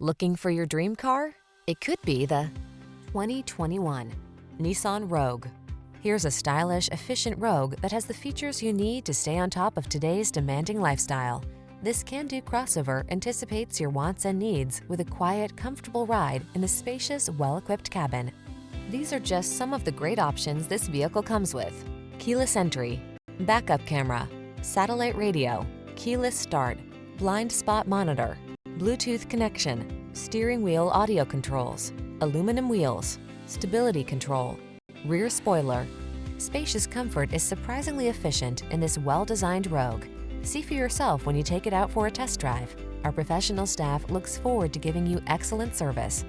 Looking for your dream car? It could be the 2021 Nissan Rogue. Here's a stylish, efficient Rogue that has the features you need to stay on top of today's demanding lifestyle. This can-do crossover anticipates your wants and needs with a quiet, comfortable ride in a spacious, well-equipped cabin. These are just some of the great options this vehicle comes with: keyless entry, backup camera, satellite radio, keyless start, blind spot monitor, Bluetooth connection, steering wheel audio controls, aluminum wheels, stability control, rear spoiler. Spacious comfort is surprisingly efficient in this well-designed Rogue. See for yourself when you take it out for a test drive. Our professional staff looks forward to giving you excellent service.